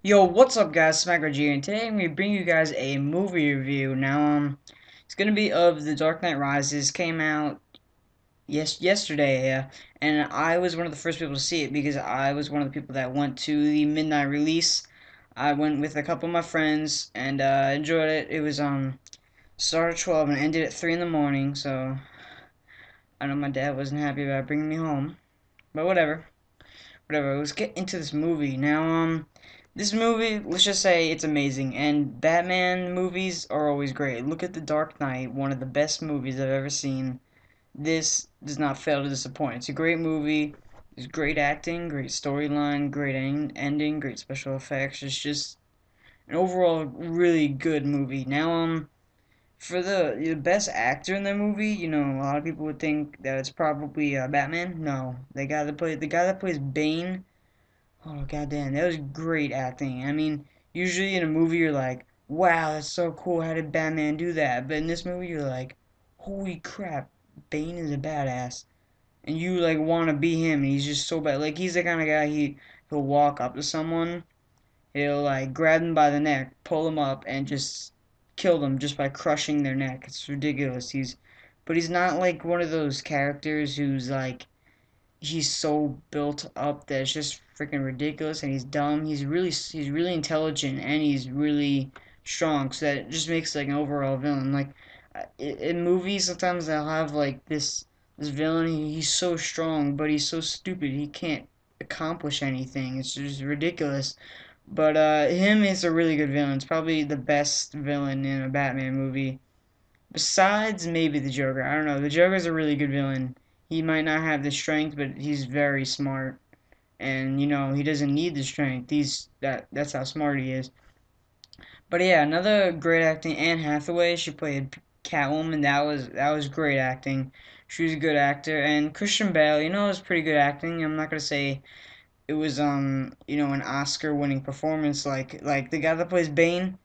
Yo, what's up guys, SmacOG here, and today I'm going to bring you guys a movie review. Now, it's going to be of The Dark Knight Rises. Came out yesterday, yeah, and I was one of the first people to see it because I was one of the people that went to the midnight release. I went with a couple of my friends and enjoyed it. It was started at 12 and ended at 3 in the morning, so I know my dad wasn't happy about bringing me home, but whatever. Let's get into this movie now. This movie, let's just say it's amazing, and Batman movies are always great. Look at The Dark Knight, one of the best movies I've ever seen. This does not fail to disappoint. It's a great movie. There's great acting, great storyline, great ending, great special effects. It's just an overall really good movie. Now, for the best actor in the movie, a lot of people would think that it's probably Batman. No, the guy that plays Bane. Oh goddamn, that was great acting. I mean, usually in a movie you're like, wow, that's so cool. How did Batman do that? But in this movie you're like, holy crap, Bane is a badass, and you like want to be him. And he's just so bad. Like he's the kind of guy he'll walk up to someone, he'll like grab them by the neck, pull them up, and just kill them just by crushing their neck. It's ridiculous. But he's not like one of those characters who's like he's so built up that it's just freaking ridiculous, and he's dumb. He's really intelligent, and he's really strong, so that it just makes like an overall villain. Like in movies sometimes they'll have like this villain, he's so strong but he's so stupid he can't accomplish anything. It's just ridiculous. But him is a really good villain. It's probably the best villain in a Batman movie. Besides maybe the Joker. I don't know. The Joker's a really good villain. He might not have the strength, but he's very smart. And he doesn't need the strength. That's how smart he is. But yeah, another great acting, Anne Hathaway, she played Catwoman. That was great acting. She was a good actor. And Christian Bale, it was pretty good acting. I'm not gonna say it was an Oscar winning performance like the guy that plays Bane.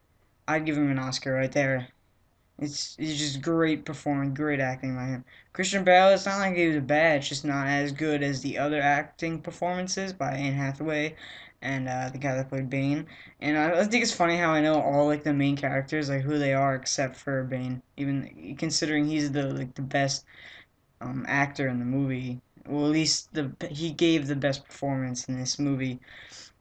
I'd give him an Oscar right there. It's just great performance, great acting by him. Christian Bale, it's not like he was bad, it's just not as good as the other acting performances by Anne Hathaway and the guy that played Bane. And I think it's funny how I know all like the main characters, like who they are, except for Bane. Even considering he's the best actor in the movie. Well, at least he gave the best performance in this movie.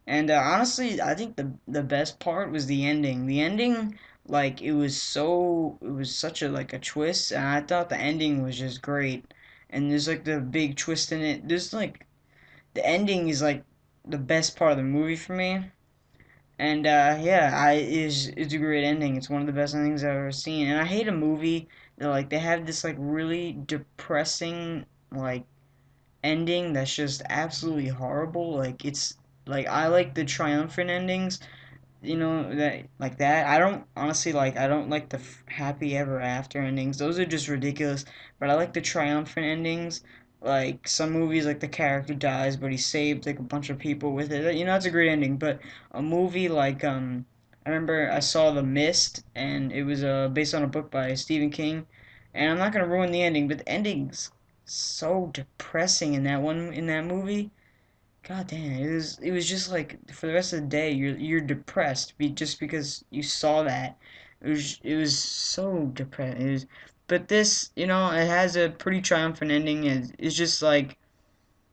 And honestly, I think the best part was the ending. The ending, like it was such a like a twist, and I thought the ending was just great. And there's like the big twist in it. There's like the ending is like the best part of the movie for me. And yeah, it's a great ending. It's one of the best endings I've ever seen. And I hate a movie that like they have this like really depressing like ending that's just absolutely horrible. Like it's like I like the triumphant endings, that like that. I don't honestly like I don't like the happy ever after endings. Those are just ridiculous. But I like the triumphant endings. Like some movies, like the character dies, but he saved like a bunch of people with it. It's a great ending. But a movie like I remember I saw The Mist, and it was based on a book by Stephen King, and I'm not gonna ruin the ending, but the ending's so depressing in that movie. God damn, it was just like for the rest of the day you're depressed just because you saw that. It was so depressing. But this, it has a pretty triumphant ending. It's just like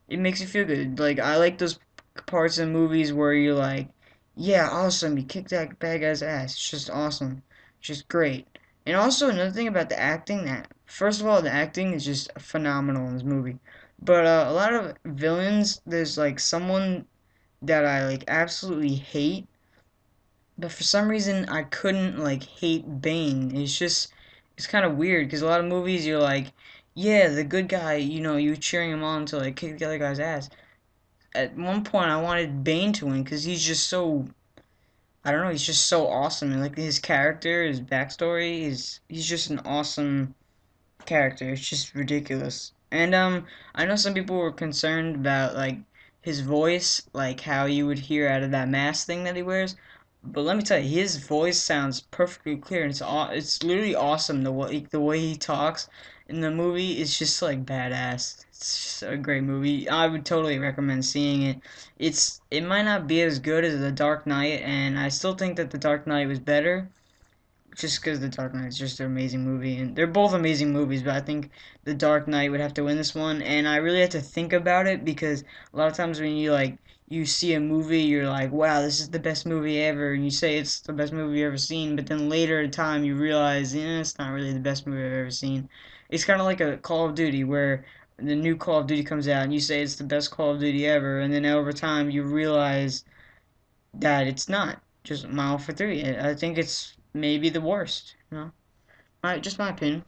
it makes you feel good. Like I like those parts of movies where you're like, yeah, awesome, you kicked that bad guy's ass. It's just awesome. It's just great. And also another thing about the acting, that first of all the acting is just phenomenal in this movie. But a lot of villains, there's like someone that I like absolutely hate, but for some reason I couldn't like hate Bane. It's kind of weird because a lot of movies you're like, yeah, the good guy, you cheering him on to like kick the other guy's ass. At one point I wanted Bane to win because he's just so, I don't know, he's just so awesome, and like his character, his backstory is he's just an awesome character. It's just ridiculous. And I know some people were concerned about like his voice, like how you would hear out of that mask thing that he wears. But let me tell you, his voice sounds perfectly clear, and it's literally awesome the way he talks in the movie is just like badass. It's just a great movie. I would totally recommend seeing it. It might not be as good as The Dark Knight, and I still think that The Dark Knight was better, just because The Dark Knight is just an amazing movie, and they're both amazing movies. But I think The Dark Knight would have to win this one, and I really had to think about it because a lot of times when you see a movie, you're like, wow, this is the best movie ever, and you say it's the best movie you've ever seen, but then later in time you realize, yeah, it's not really the best movie I've ever seen. It's kind of like a Call of Duty where the new Call of Duty comes out and you say it's the best Call of Duty ever, and then over time you realize that it's not. Just Mile for Three. I think it's maybe the worst. Just my opinion.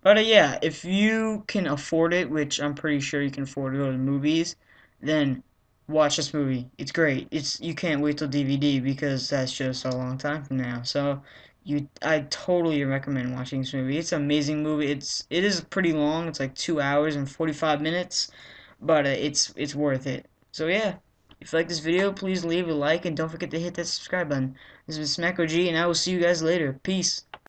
But yeah, if you can afford it, which I'm pretty sure you can afford to go to the movies, then watch this movie. It's great. You can't wait till DVD because that's just a long time from now. So I totally recommend watching this movie. It's an amazing movie. It is pretty long. It's like 2 hours and 45 minutes, but it's worth it. So yeah, if you like this video, please leave a like and don't forget to hit that subscribe button. This is SmacOG, and I will see you guys later. Peace.